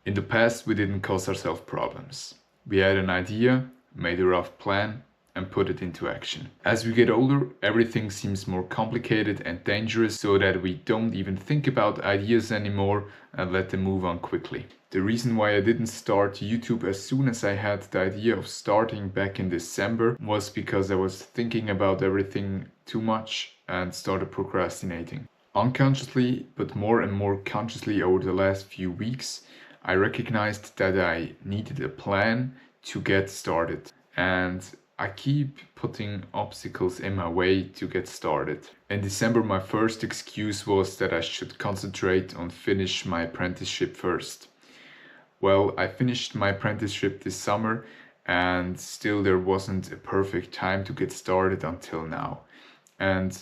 In the past, we didn't cause ourselves problems. We had an idea, made a rough plan, and put it into action. As we get older, everything seems more complicated and dangerous, so that we don't even think about ideas anymore and let them move on quickly. The reason why I didn't start YouTube as soon as I had the idea of starting back in December was because I was thinking about everything too much and started procrastinating. Unconsciously, but more and more consciously over the last few weeks, I recognized that I needed a plan to get started. And I keep putting obstacles in my way to get started. In December, my first excuse was that I should concentrate on finish my apprenticeship first. Well, I finished my apprenticeship this summer and still there wasn't a perfect time to get started until now. And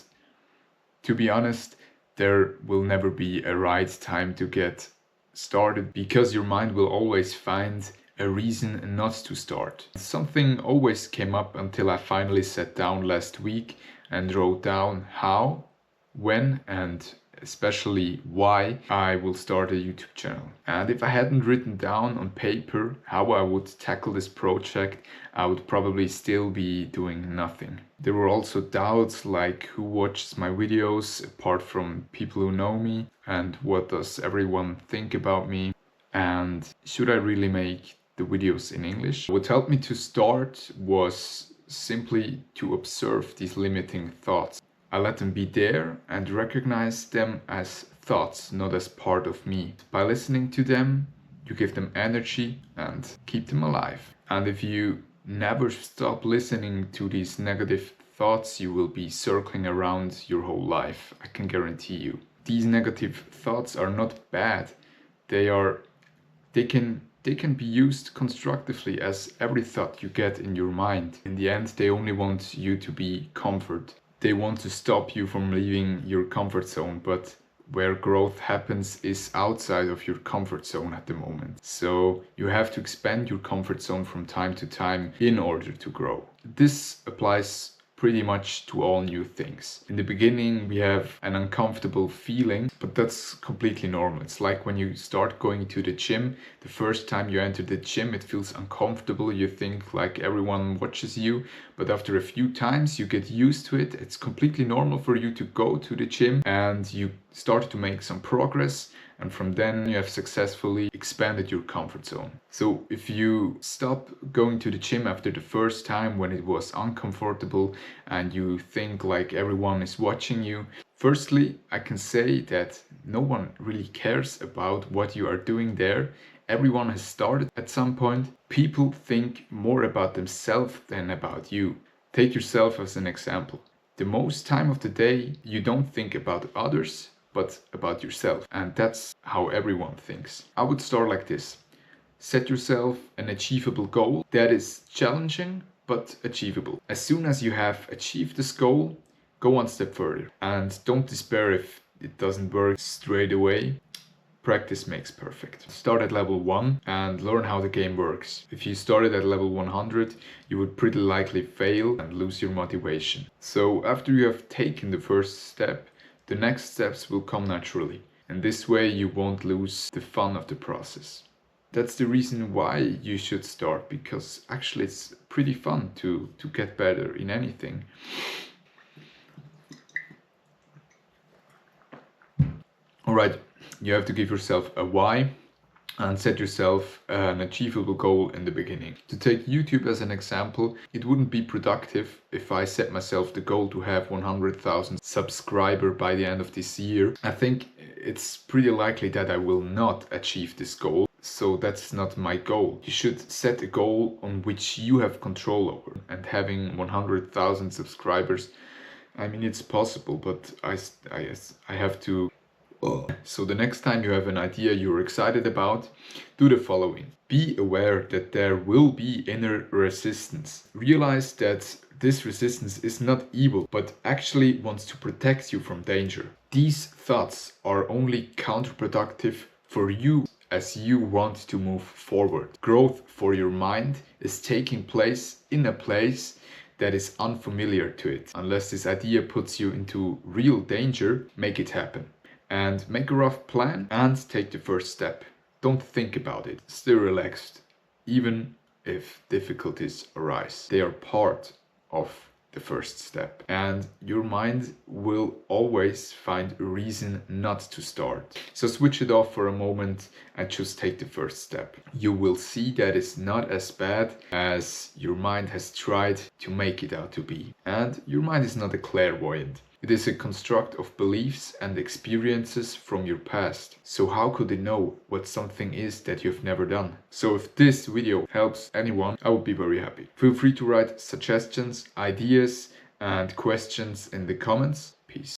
to be honest, there will never be a right time to get started because your mind will always find a reason not to start. Something always came up until I finally sat down last week and wrote down how, when, and especially why I will start a YouTube channel. And if I hadn't written down on paper how I would tackle this project, I would probably still be doing nothing. There were also doubts like who watches my videos apart from people who know me, and what does everyone think about me, and should I really make the videos in English? What helped me to start was simply to observe these limiting thoughts. I let them be there and recognize them as thoughts, not as part of me. By listening to them, you give them energy and keep them alive. And if you never stop listening to these negative thoughts, you will be circling around your whole life, I can guarantee you. These negative thoughts are not bad. They can be used constructively as every thought you get in your mind. In the end, they only want you to be comfort. They want to stop you from leaving your comfort zone, but where growth happens is outside of your comfort zone at the moment. So you have to expand your comfort zone from time to time in order to grow. This applies pretty much to all new things. In the beginning, we have an uncomfortable feeling, but that's completely normal. It's like when you start going to the gym, the first time you enter the gym, it feels uncomfortable. You think like everyone watches you, but after a few times you get used to it. It's completely normal for you to go to the gym and you start to make some progress. And from then you have successfully expanded your comfort zone. So if you stop going to the gym after the first time when it was uncomfortable and you think like everyone is watching you, firstly, I can say that no one really cares about what you are doing there. Everyone has started at some point. People think more about themselves than about you. Take yourself as an example. The most time of the day, you don't think about others, but about yourself. And that's how everyone thinks. I would start like this. Set yourself an achievable goal that is challenging, but achievable. As soon as you have achieved this goal, go one step further. And don't despair if it doesn't work straight away. Practice makes perfect. Start at level 1 and learn how the game works. If you started at level 100, you would pretty likely fail and lose your motivation. So after you have taken the first step, the next steps will come naturally, and this way you won't lose the fun of the process. That's the reason why you should start, because actually it's pretty fun to get better in anything. Alright, you have to give yourself a why and set yourself an achievable goal in the beginning. To take YouTube as an example, it wouldn't be productive if I set myself the goal to have 100,000 subscribers by the end of this year. I think it's pretty likely that I will not achieve this goal, so that's not my goal. You should set a goal on which you have control over, and having 100,000 subscribers, I mean, it's possible, but I have to. So the next time you have an idea you're excited about, do the following. Be aware that there will be inner resistance. Realize that this resistance is not evil, but actually wants to protect you from danger. These thoughts are only counterproductive for you as you want to move forward. Growth for your mind is taking place in a place that is unfamiliar to it. Unless this idea puts you into real danger, make it happen. And make a rough plan and take the first step. Don't think about it. Stay relaxed, even if difficulties arise. They are part of the first step, and your mind will always find a reason not to start. So switch it off for a moment and just take the first step. You will see that it's not as bad as your mind has tried to make it out to be. And your mind is not a clairvoyant. It is a construct of beliefs and experiences from your past. So how could it know what something is that you've never done? So if this video helps anyone, I would be very happy. Feel free to write suggestions, ideas, and questions in the comments. Peace.